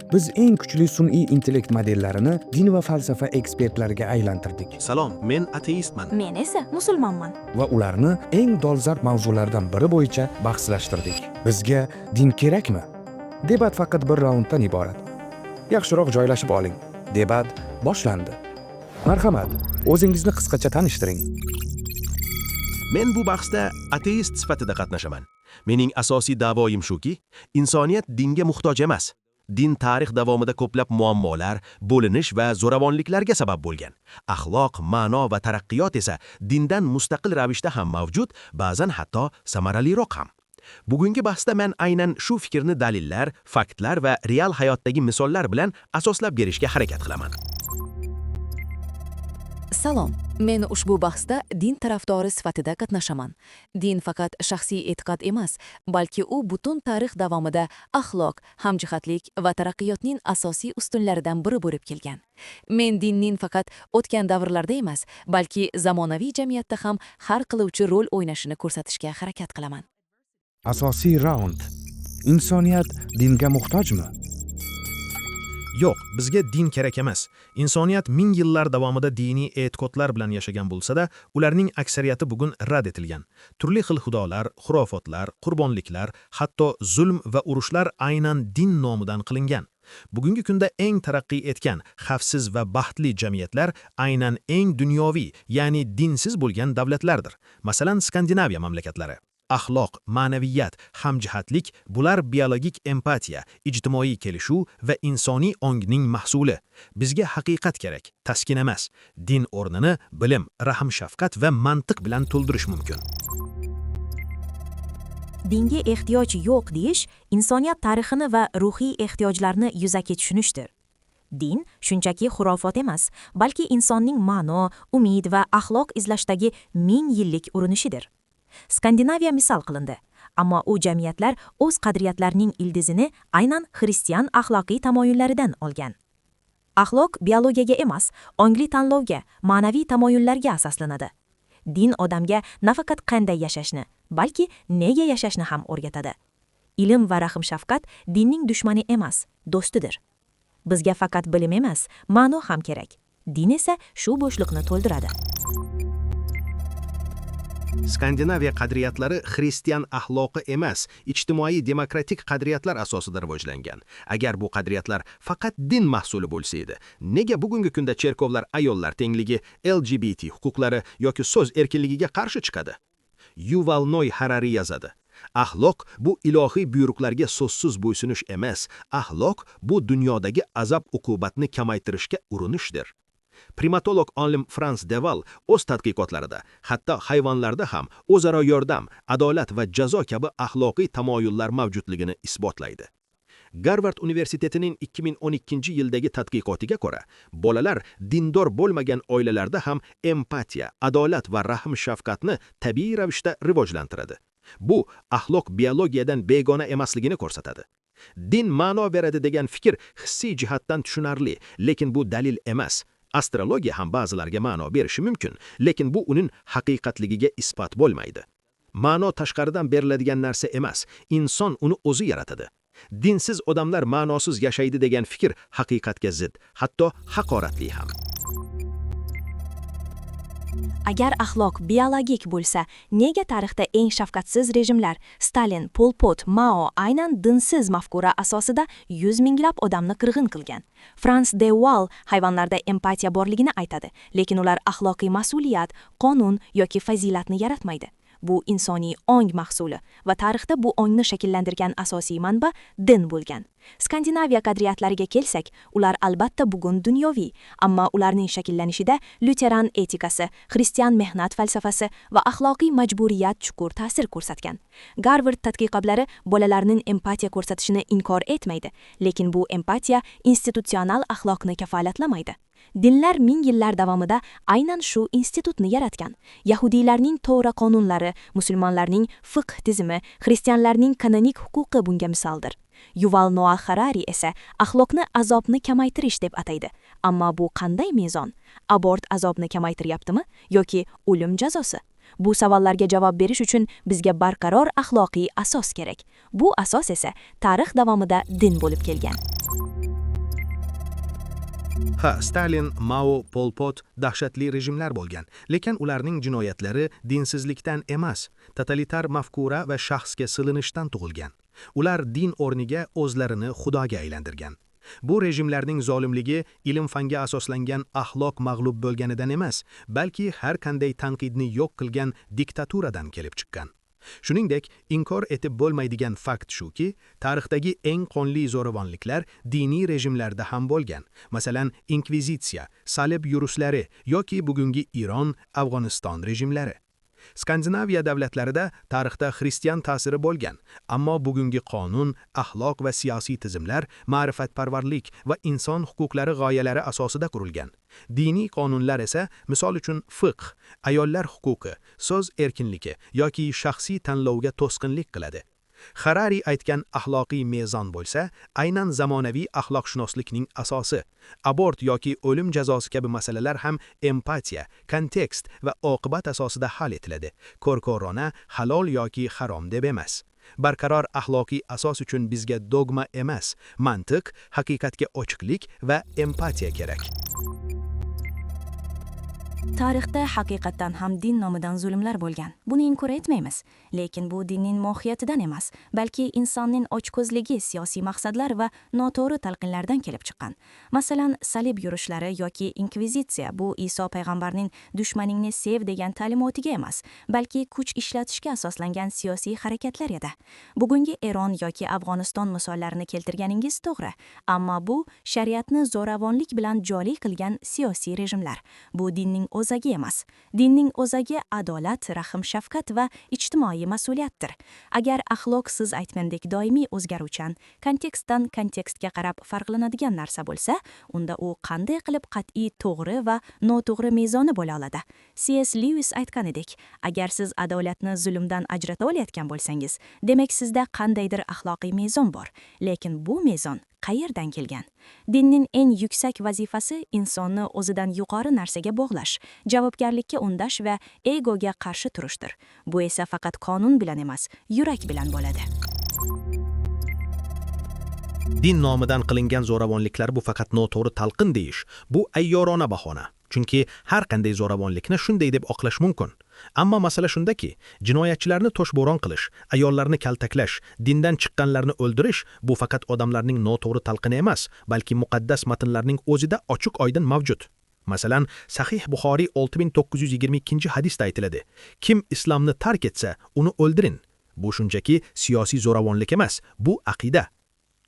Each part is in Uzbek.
Biz eng kuchli sun'iy intellekt modellarini din va falsafa ekspertlariga aylantirdik Salom, men ateistman. Men esa musulmonman. va ularni eng dolzarb mavzulardan biri bo'yicha bahslashtirdik. Bizga din kerakmi? Debat faqat bir raunddan iborat. Yaxshiroq joylashib oling. Debat boshlandi. Marhamat, o'zingizni qisqacha tanishtiring. Men bu bahsda ateist sifatida qatnashaman. Mening asosiy da'voyim shuki, insoniyat dinga muhtoj emas. Din tarix davomida ko'plab muammolar, bo'linish va zo'ravonliklarga sabab bo'lgan. Axloq, ma'no va taraqqiyot esa dindan mustaqil ravishda ham mavjud, ba'zan hatto samaraliroq ham. Bugungi bahsda men aynan shu fikrni dalillar, faktlar va real hayotdagi misollar bilan asoslab berishga harakat qilaman. Salom. Men ushbu bahsda din tarafdori sifatida qatnashaman. Din faqat shaxsiy e'tiqod emas, balki u butun tarix davomida axloq, hamjihatlik va taraqqiyotning asosiy ustunlaridan biri bo'lib kelgan. Men dinning faqat o'tgan davrlarda emas, balki zamonaviy jamiyatda ham har qiluvchi rol o'ynashini ko'rsatishga harakat qilaman. Asosiy raund. Insoniyat dinga muhtojmi? Yo'q, bizga din kerak emas. Insoniyat ming yillar davomida diniy e'tiqodlar bilan yashagan bo'lsa-da, ularning aksariyati bugun rad etilgan. Turli xil xudolar, xurofotlar, qurbonliklar, hatto zulm va urushlar aynan din nomidan qilingan. Bugungi kunda eng taraqqiy etgan, xavfsiz va baxtli jamiyatlar aynan eng dunyoviy, ya'ni dinsiz bo'lgan davlatlardir. Masalan, Skandinaviya mamlakatlari. Axloq, ma'naviyat, hamjihatlik bular biologik empatiya, ijtimoiy kelishuv va insoniy ongning mahsuli. Bizga haqiqat kerak, taskin emas. Din o'rnini bilim, rahm-shafqat va mantiq bilan to'ldirish mumkin. Dinga ehtiyoj yo'q deyish insoniyat tarixini va ruhiy ehtiyojlarni yuzaki tushunishdir. Din shunchaki xurofot emas, balki insonning ma'no, umid va axloq izlashdagi ming yillik urinishidir. Skandinaviya misol qilindi, ammo u jamiyatlar o'z qadriyatlarining ildizini aynan xristian axloqiy tamoyillaridan olgan. Axloq biologiyaga emas, ongli tanlovga, ma'naviy tamoyillarga asoslanadi. Din odamga nafaqat qanday yashashni, balki nega yashashni ham o'rgatadi. Ilm va rahm-shafqat dinning dushmani emas, do'stidir. Bizga faqat bilim emas, ma'no ham kerak. Din esa shu bo'shliqni to'ldiradi. Skandinaviya qadriyatlari xristian axloqi emas, ijtimoiy demokratik qadriyatlar asosida rivojlangan. Agar bu qadriyatlar faqat din mahsuli bo'lsa edi, nega bugungi kunda cherkovlar ayollar tengligi, LGBT huquqlari yoki so'z erkinligiga qarshi chiqadi? Yuval Noy Harari yozadi. Axloq bu ilohiy buyruqlarga so'zsiz bo'ysunish emas, axloq bu dunyodagi azob-uqubatni kamaytirishga urinishdir. Primatolog olim Frans Deval o'z tadqiqotlarida hatto hayvonlarda ham o'zaro yordam, adolat va jazo kabi axloqiy tamoyillar mavjudligini isbotlaydi. Garvard universitetining 2012-yildagi tadqiqotiga ko'ra, bolalar dindor bo'lmagan oilalarda ham empatiya, adolat va rahm-shafqatni tabiiy ravishda rivojlantiradi. Bu axloq biologiyadan begona emasligini ko'rsatadi. Din ma'no beradi degan fikr hissiy jihatdan tushunarli, lekin bu dalil emas. Astrologiya ham ba'zilarga ma'no berishi mumkin, lekin bu uning haqiqatligiga isbot bo'lmaydi. Ma'no tashqaridan beriladigan narsa emas, inson uni o'zi yaratadi. Dinsiz odamlar ma'nosiz yashaydi degan fikr haqiqatga zid, hatto haqoratli ham. Agar axloq biologik bo'lsa, nega tarixda eng shafqatsiz rejimlar Stalin, Pol Pot, Mao aynan dinsiz mafkura asosida 100 minglab odamni qirg'in qilgan? Frans de Waal hayvonlarda empatiya borligini aytadi, lekin ular axloqiy mas'uliyat, qonun yoki fazilatni yaratmaydi. Bu insoniy ong mahsuli va tarixda bu ongni shakllantirgan asosiy manba din bo'lgan. Skandinaviya qadriyatlariga kelsak, ular albatta bugun dunyoviy, ammo ularning shakllanishida luteran etikasi, xristian mehnat falsafasi va axloqiy majburiyat chuqur ta'sir ko'rsatgan. Garvard tadqiqotlari bolalarning empatiya ko'rsatishini inkor etmaydi, lekin bu empatiya institutsional axloqni kafolatlamaydi. Dinlar ming yillar davomida aynan shu institutni yaratgan. Yahudiylarning Tora qonunlari, musulmonlarning fiqh tizimi, xristianlarning kanonik huquqi bunga misoldir. Yuval Noah Harari esa axloqni azobni kamaytirish deb ataydi. Ammo bu qanday mezon? Abort azobni kamaytiryaptimi yoki o'lim jazosi? Bu savollarga javob berish uchun bizga barqaror axloqiy asos kerak. Bu asos esa tarix davomida din bo'lib kelgan. Ha, Stalin, Mao, Pol Pot dahshatli rejimlar bo'lgan, lekin ularning jinoyatlari dinsizlikdan emas, totalitar mafkura va shaxsga silinishdan tug'ilgan. Ular din o'rniga o'zlarini xudoga aylantirgan. Bu rejimlarning zolimligi ilm-fanga asoslangan axloq mag'lub bo'lganidan emas, balki har qanday tanqidni yo'q qilgan diktaturadan kelib chiqqan. Shuningdek, inkor etib bo'lmaydigan fakt shuki, tarixdagi eng qonli zo'ravonliklar diniy rejimlarda ham bo'lgan. Masalan, inkvizitsiya, salib yuruslari yoki bugungi Iron, Afg'oniston rejimlari. Skandinaviya davlatlarida tarixda xristian ta'siri bo'lgan, ammo bugungi qonun, axloq va siyosiy tizimlar ma'rifatparvarlik va inson huquqlari g'oyalari asosida qurilgan. Diniy qonunlar esa, misol uchun fiqh, ayollar huquqi, so'z erkinligi yoki shaxsiy tanlovga to'sqinlik qiladi. Harari aytgan axloqiy mezon bo'lsa, aynan zamonaviy axloqshunoslikning asosi. Abort yoki o'lim jazosi kabi masalalar ham empatiya, kontekst va oqibat asosida hal etiladi. Ko'rko'rona halol yoki harom deb emas. Barqaror axloqiy asos uchun bizga dogma emas, mantiq, haqiqatga ochiqlik va empatiya kerak. Tarixda haqiqatdan ham din nomidan zulmlar bo'lgan. Buni inkor etmaymiz, lekin bu dinning mohiyatidan emas, balki insonning ochko'zligi, siyosiy maqsadlar va noto'g'ri talqinlardan kelib chiqqan. Masalan, salib yurishlari yoki inkvizitsiya bu Iso payg'ambarning dushmaningni sev degan ta'limotiga emas, balki kuch ishlatishga asoslangan siyosiy harakatlar edi. Bugungi Eron yoki Afg'oniston misollarini keltirganingiz to'g'ri, ammo bu shariatni zo'ravonlik bilan joriy qilgan siyosiy rejimlar. Bu dinning o'zagi emas. Dinning o'zagi adolat, rahm, shafqat va ijtimoiy mas'uliyatdir. Agar axloq siz aytgandek doimiy o'zgaruvchan, kontekstdan kontekstga qarab farqlanadigan narsa bo'lsa, unda u qanday qilib qat'iy to'g'ri va noto'g'ri mezoni bo'la oladi? C.S. Lewis aytganidek, agar siz adolatni zulmdan ajrata olayotgan bo'lsangiz, demak sizda qandaydir axloqiy mezon bor. Lekin bu mezon qayerdan kelgan? Dinning eng yuksak vazifasi insonni o'zidan yuqori narsaga bog'lash, javobgarlikka undash va egoga qarshi turishdir. Bu esa faqat qonun bilan emas, yurak bilan bo'ladi. Din nomidan qilingan zo'ravonliklar bu faqat noto'g'ri talqin deyish, bu ayyorona bahona. Chunki har qanday zo'ravonlikni shunday deb oqlash mumkin. Ammo masala shundaki, jinoyatchilarni toshbo'ron qilish, ayollarni kaltaklash, dindan chiqqanlarni o'ldirish bu faqat odamlarning noto'g'ri talqini emas, balki muqaddas matnlarning o'zida ochiq-oydin mavjud. Masalan, Sahih Buxoriy 6922-hadisda aytiladi: Kim islomni tark etsa, uni o'ldirin. Bu shunchaki siyosiy zo'ravonlik emas, bu aqida.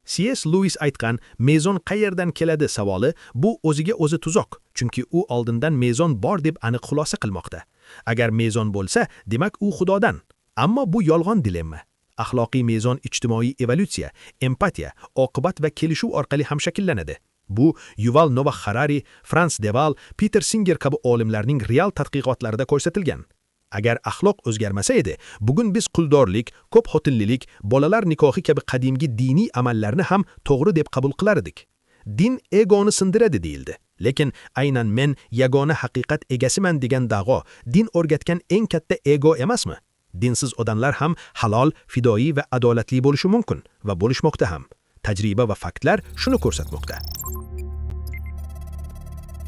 C.S. Lewis aytgan mezon qayerdan keladi savoli bu o'ziga o'zi tuzoq, chunki u oldindan mezon bor deb aniq xulosa qilmoqda. Agar mezon bo'lsa, demak u Xudodan. Ammo bu yolg'on dilemma. Axloqiy mezon ijtimoiy evolyutsiya, empatiya, oqibat va kelishuv orqali ham shakllanadi. Bu Yuval Noah Harari, Franz de Waal, Peter Singer kabi olimlarning real tadqiqotlarida ko'rsatilgan. Agar axloq o'zgarmasa edi, bugun biz quldorlik, ko'p xotinlilik, bolalar nikohi kabi qadimgi diniy amallarni ham to'g'ri deb qabul qilar edik. Din egoni sindiradi deyildi. Lekin aynan men yagona haqiqat egasiman degan da'vo din o'rgatgan eng katta ego emasmi? Dinsiz odamlar ham halol, fidoyi va adolatli bo'lishi mumkin va bo'lishmoqda ham. Tajriba va faktlar shuni ko'rsatmoqda.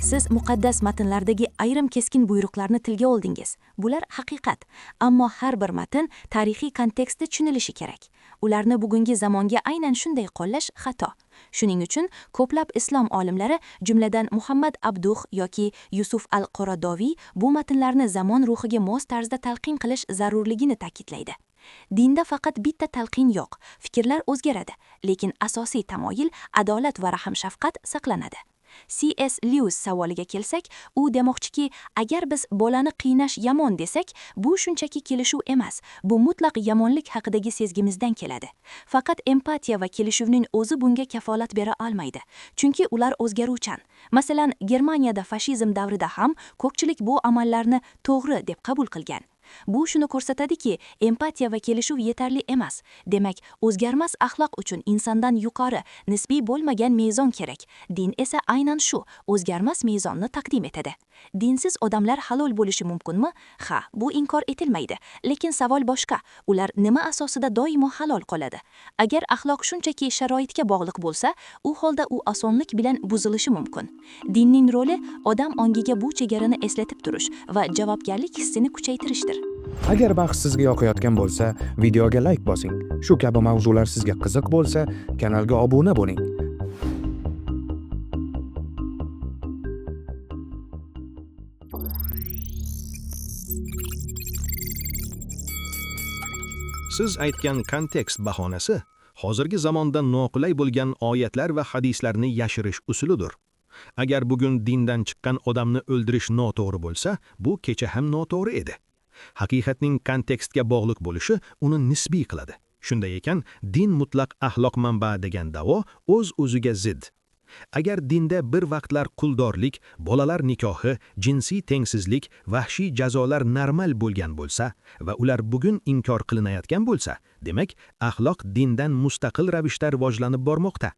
Siz muqaddas matnlardagi ayrim keskin buyruqlarni tilga oldingiz. Bular haqiqat, ammo har bir matn tarixiy kontekstda tushunilishi kerak. Ularni bugungi zamonga aynan shunday qo'llash xato. Shuning uchun ko'plab islom olimlari, jumladan Muhammad Abduh yoki Yusuf al-Qoradoviy bu matnlarni zamon ruhiga mos tarzda talqin qilish zarurligini ta'kidlaydi. Dinda faqat bitta talqin yo'q, fikrlar o'zgaradi, lekin asosiy tamoyil adolat va rahm shafqat saqlanadi. C.S. Lewis savoliga kelsak, u demoqchiki, agar biz bolani qiynash yomon desak, bu shunchaki kelishuv emas, bu mutlaq yomonlik haqidagi sezgimizdan keladi. Faqat empatiya va kelishuvning o'zi bunga kafolat bera olmaydi, chunki ular o'zgaruvchan. Masalan, Germaniyada fashizm davrida ham ko'pchilik bu amallarni to'g'ri deb qabul qilgan. Bu shuni ko'rsatadiki, empatiya va kelishuv yetarli emas. Demak, o'zgarmas axloq uchun insondan yuqori, nisbiy bo'lmagan mezon kerak. Din esa aynan shu, o'zgarmas mezonni taqdim etadi. Dinsiz odamlar halol bo'lishi mumkinmi? Ha, bu inkor etilmaydi. Lekin savol boshqa. Ular nima asosida doimo halol qoladi? Agar axloq shunchaki sharoitga bog'liq bo'lsa, u holda u osonlik bilan buzilishi mumkin. Dinning roli odam ongiga bu chegarani eslatib turish va javobgarlik hissini kuchaytirishdir. Agar bahs sizga yoqayotgan bo'lsa, videoga like bosing. Shu kabi mavzular sizga qiziq bo'lsa, kanalga obuna bo'ling. Siz aytgan kontekst bahonasi hozirgi zamonda noqulay bo'lgan oyatlar va hadislarni yashirish usulidir. Agar bugun dindan chiqqan odamni o'ldirish noto'g'ri bo'lsa, bu kecha ham noto'g'ri edi. Haqiqatning kontekstga bog'liq bo'lishi uni nisbiy qiladi. Shunday ekan, din mutlaq axloq manbai degan da'vo o'z-o'ziga zid. Agar dinda bir vaqtlar quldorlik, bolalar nikohi, jinsiy tengsizlik, vahshiy jazolar normal bo'lgan bo'lsa va ular bugun inkor qilinayotgan bo'lsa, demak, axloq dindan mustaqil ravishda rivojlanib bormoqda.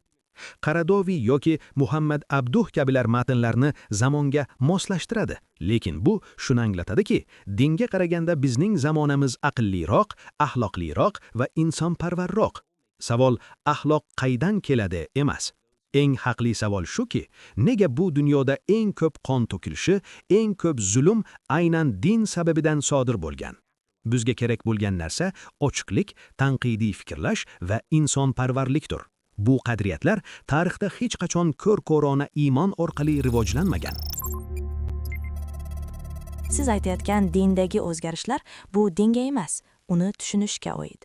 Qaradoviy yoki Muhammad Abduh kabilar matnlarni zamonga moslashtiradi, lekin bu shuni anglatadiki, dinga qaraganda bizning zamonamiz aqlliroq, axloqliroq va insonparvarroq. Savol axloq qaydan keladi emas. Eng haqli savol shuki, nega bu dunyoda eng ko'p qon to'kilishi, eng ko'p zulm aynan din sababidan sodir bo'lgan? Bizga kerak bo'lgan narsa ochiqlik, tanqidiy fikrlash va insonparvarlikdir. Bu qadriyatlar tarixda hech qachon ko'r-ko'rona iymon orqali rivojlanmagan. Siz aytayotgan dindagi o'zgarishlar bu dinga emas, uni tushunishga oid.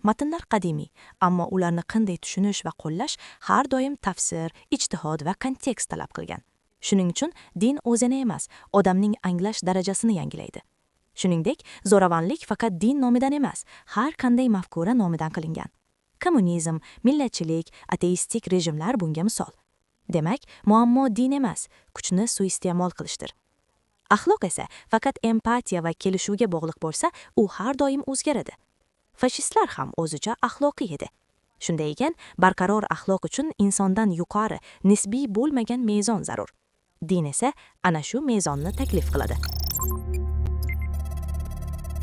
Matnlar qadimiy, ammo ularni qanday tushunish va qo'llash har doim tafsir, ijtihod va kontekst talab qilgan. Shuning uchun din o'zini emas, odamning anglash darajasini yangilaydi. Shuningdek, zo'ravonlik faqat din nomidan emas, har qanday mafkura nomidan qilingan. Kommunizm, millatchilik, ateistik rejimlar bunga misol. Demak, muammo din emas, kuchni suiiste'mol qilishdir. Axloq esa faqat empatiya va kelishuvga bog'liq bo'lsa, u har doim o'zgaradi. Fashistlar ham o'zicha axloqiy edi. Shunday ekan, barqaror axloq uchun insondan yuqori, nisbiy bo'lmagan mezon zarur. Din esa ana shu mezonni taklif qiladi.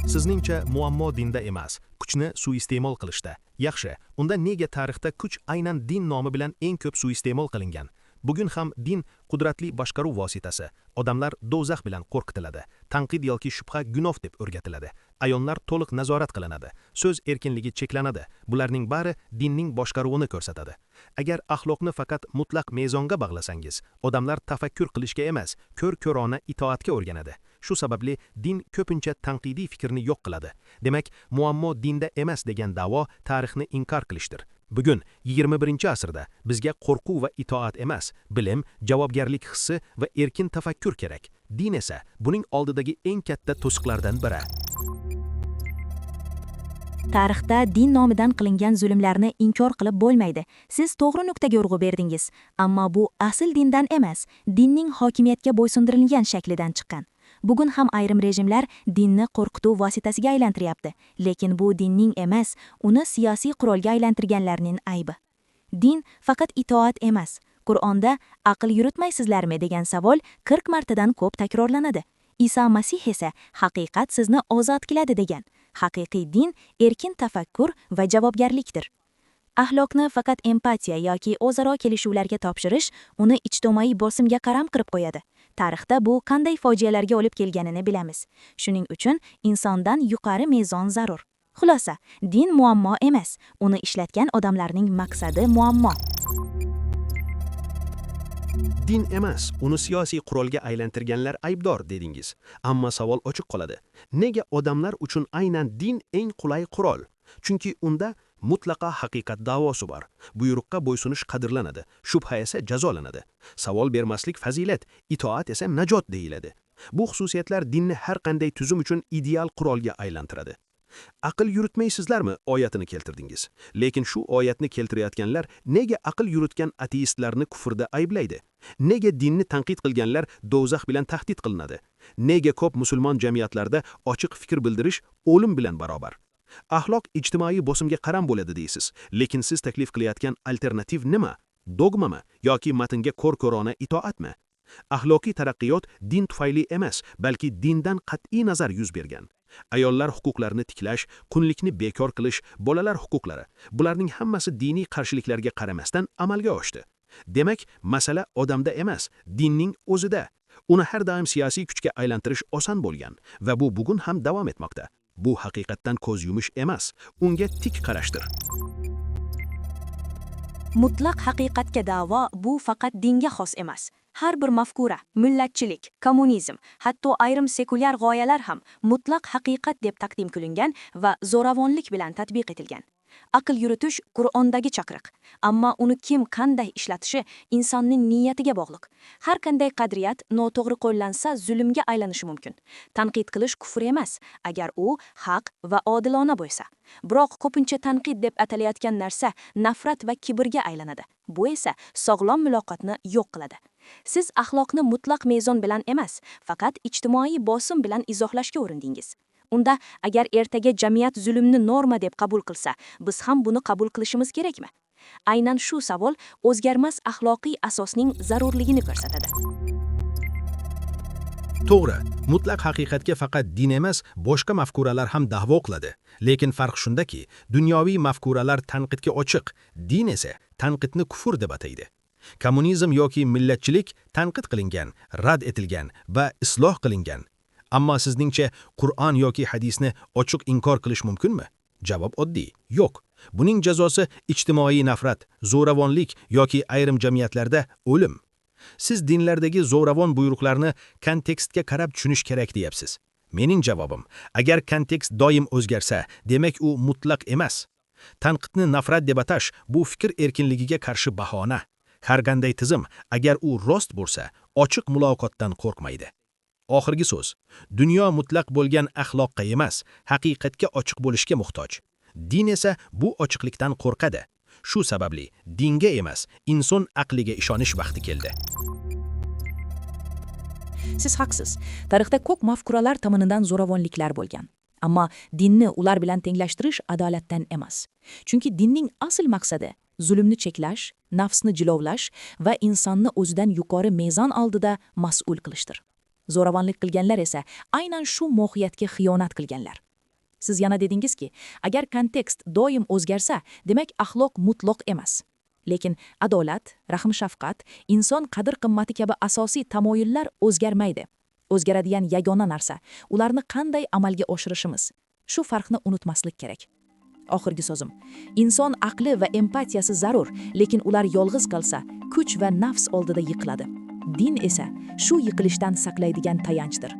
Sizningcha muammo dinda emas, kuchni suiiste'mol qilishda. Yaxshi, unda nega tarixda kuch aynan din nomi bilan eng ko'p suiiste'mol qilingan? Bugun ham din qudratli boshqaruv vositasi. Odamlar do'zax bilan qo'rqitiladi. Tanqid yoki shubha gunoh deb o'rgatiladi. Ayollar to'liq nazorat qilinadi. So'z erkinligi cheklanadi. Bularning bari dinning boshqaruvini ko'rsatadi. Agar axloqni faqat mutlaq mezonga bog'lasangiz, odamlar tafakkur qilishga emas, ko'r-ko'rona itoatga o'rganadi. Shu sababli din ko'pincha tanqidiy fikrni yo'q qiladi. Demak, muammo dinda emas degan da'vo tarixni inkor qilishdir. Bugun 21-asrda bizga qo'rquv va itoat emas, bilim, javobgarlik hissi va erkin tafakkur kerak. Din esa buning oldidagi eng katta to'siqlardan biri. Tarixda din nomidan qilingan zulmlarni inkor qilib bo'lmaydi. Siz to'g'ri nuqtaga urg'u berdingiz, ammo bu asl dindan emas, dinning hokimiyatga bo'ysundirilgan shaklidan chiqqan. Bugun ham ayrim rejimlar dinni qo'rqituv vositasiga aylantiryapti, lekin bu dinning emas, uni siyosiy qurolga aylantirganlarning aybi. Din faqat itoat emas. Qur'onda aql yuritmaysizlarmi degan savol 40 martadan ko'p takrorlanadi. Isa Masih esa haqiqat sizni ozod qiladi degan. Haqiqiy din erkin tafakkur va javobgarlikdir. Axloqni faqat empatiya yoki o'zaro kelishuvlarga topshirish uni ijtimoiy bosimga qaram qilib qo'yadi. Tarixda bu qanday fojialarga olib kelganini bilamiz. Shuning uchun insondan yuqori mezon zarur. Xulosa, din muammo emas, uni ishlatgan odamlarning maqsadi muammo. Din emas, uni siyosiy qurolga aylantirganlar aybdor dedingiz. Ammo savol ochiq qoladi. Nega odamlar uchun aynan din eng qulay qurol? Chunki unda mutlaqo haqiqat da'vosi bor. Buyruqqa bo'ysunish qadrlanadi, shubha esa jazolanadi. Savol bermaslik fazilat, itoat esa najot deyiladi. Bu xususiyatlar dinni har qanday tuzum uchun ideal qurolga aylantiradi. Aql yuritmaysizlarmi oyatini keltirdingiz. Lekin shu oyatni keltirayotganlar nega aql yuritgan ateistlarni kufrda ayblaydi? Nega dinni tanqid qilganlar do'zax bilan tahdid qilinadi? Nega ko'p musulmon jamiyatlarda ochiq fikr bildirish o'lim bilan barobar? Axloq ijtimoiy bosimga qaram bo'ladi deysiz, lekin siz taklif qilayotgan alternativ nima? Dogmami yoki matnga ko'r-ko'rona itoatmi? Axloqiy taraqqiyot din tufayli emas, balki dindan qat'iy nazar yuz bergan. Ayollar huquqlarini tiklash, qullikni bekor qilish, bolalar huquqlari, bularning hammasi diniy qarshiliklarga qaramasdan amalga oshdi. Demak, masala odamda emas, dinning o'zida. Uni har doim siyosiy kuchga aylantirish oson bo'lgan va bu bugun ham davom etmoqda. Bu haqiqatdan ko'z yumish emas, unga tik qarashdir. Mutlaq haqiqatga da'vo bu faqat dinga xos emas. Har bir mafkura, millatchilik, kommunizm, hatto ayrim sekulyar g'oyalar ham mutlaq haqiqat deb taqdim qilingan va zo'ravonlik bilan tatbiq etilgan. Aql yuritish Qur'ondagi chaqiriq, ammo uni kim qanday ishlatishi insonning niyatiga bog'liq. Har qanday qadriyat noto'g'ri qo'llansa zulmga aylanishi mumkin. Tanqid qilish kufr emas, agar u haq va odilona bo'lsa. Biroq ko'pincha tanqid deb atalayotgan narsa nafrat va kibrga aylanadi. Bu esa sog'lom muloqotni yo'q qiladi. Siz axloqni mutlaq mezon bilan emas, faqat ijtimoiy bosim bilan izohlashga urindingiz. Unda agar ertaga jamiyat zulmni norma deb qabul qilsa, biz ham buni qabul qilishimiz kerakmi? Aynan shu savol o'zgarmas axloqiy asosning zarurligini ko'rsatadi. To'g'ri, mutlaq haqiqatga faqat din emas, boshqa mafkuralar ham da'vo qiladi. Lekin farq shundaki, dunyoviy mafkuralar tanqidga ochiq, din esa tanqidni kufr deb ataydi. Kommunizm yoki millatchilik tanqid qilingan, rad etilgan va isloh qilingan. Ammo sizningcha Qur'on yoki hadisni ochiq inkor qilish mumkinmi? Javob oddiy, yo'q. Buning jazosi ijtimoiy nafrat, zo'ravonlik yoki ayrim jamiyatlarda o'lim. Siz dinlardagi zo'ravon buyruqlarni kontekstga qarab tushunish kerak deyapsiz. Mening javobim, agar kontekst doim o'zgarsa, demak u mutlaq emas. Tanqidni nafrat deb atash bu fikr erkinligiga qarshi bahona. Har qanday tizim, agar u rost bo'lsa, ochiq muloqotdan qo'rqmaydi. Oxirgi so'z. Dunyo mutlaq bo'lgan axloqqa emas, haqiqatga ochiq bo'lishga muhtoj. Din esa bu ochiqlikdan qo'rqadi. Shu sababli dinga emas, inson aqliga ishonish vaqti keldi. Siz haqsiz. Tarixda ko'p mafkuralar tomonidan zo'ravonliklar bo'lgan. Ammo dinni ular bilan tenglashtirish adolatdan emas. Chunki dinning asl maqsadi zulmni cheklash, nafsni jilovlash va insonni o'zidan yuqori mezon oldida mas'ul qilishdir. Zo'ravonlik qilganlar esa aynan shu mohiyatga xiyonat qilganlar. Siz yana dedingizki, agar kontekst doim o'zgarsa, demak axloq mutlaq emas. Lekin adolat, rahm-shafqat, inson qadr-qimmati kabi asosiy tamoyillar o'zgarmaydi. O'zgaradigan yagona narsa ularni qanday amalga oshirishimiz. Shu farqni unutmaslik kerak. Oxirgi so'zim. Inson aqli va empatiyasi zarur, lekin ular yolg'iz qolsa, kuch va nafs oldida yiqiladi. Din esa shu yiqilishdan saqlaydigan tayanchdir.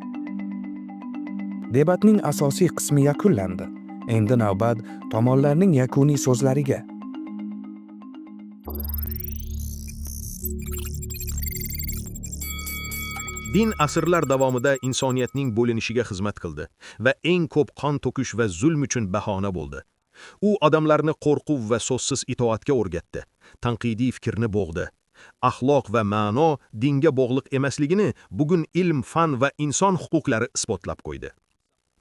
Debatning asosiy qismi yakunlandi. Endi navbat tomonlarning yakuniy so'zlariga. Din asrlar davomida insoniyatning bo'linishiga xizmat qildi va eng ko'p qon to'kish va zulm uchun bahona bo'ldi. U odamlarni qo'rquv va so'zsiz itoatga o'rgatdi, tanqidiy fikrni bo'g'di. Axloq va ma'no dinga bog'liq emasligini bugun ilm, fan va inson huquqlari isbotlab qo'ydi.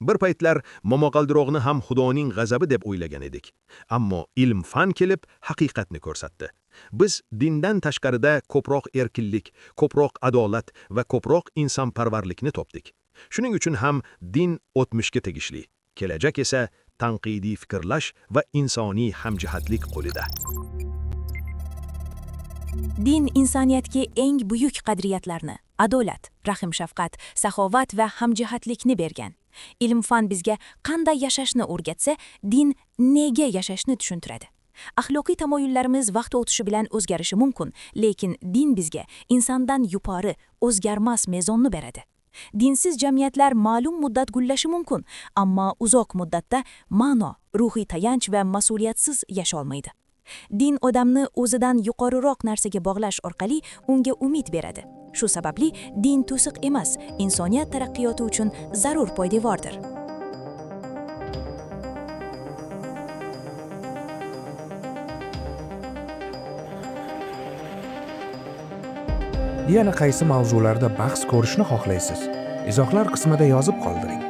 Bir paytlar momaqaldiroqni ham Xudoning g'azabi deb o'ylagan edik. Ammo ilm, fan kelib haqiqatni ko'rsatdi. Biz dindan tashqarida ko'proq erkinlik, ko'proq adolat va ko'proq insonparvarlikni topdik. Shuning uchun ham din o'tmishga tegishli, kelajak esa tanqidiy fikrlash va insoniy hamjihatlik qo'lida. Din insoniyatga eng buyuk qadriyatlarni, adolat, rahm-shafqat, saxovat va hamjihatlikni bergan. Ilm-fan bizga qanday yashashni o'rgatsa, din nega yashashni tushuntiradi. Axloqiy tamoyillarimiz vaqt o'tishi bilan o'zgarishi mumkin, lekin din bizga insondan yuqori, o'zgarmas mezonni beradi. Dinsiz jamiyatlar ma'lum muddat gullashi mumkin, ammo uzoq muddatda ma'no, ruhiy tayanch va mas'uliyatsiz yasholmaydi. Din odamni o'zidan yuqoriroq narsaga bog'lash orqali unga umid beradi. Shu sababli din to'siq emas, insoniyat taraqqiyoti uchun zarur poydevordir. Yana qaysi mavzularda bahs ko'rishni xohlaysiz? Izohlar qismida yozib qoldiring.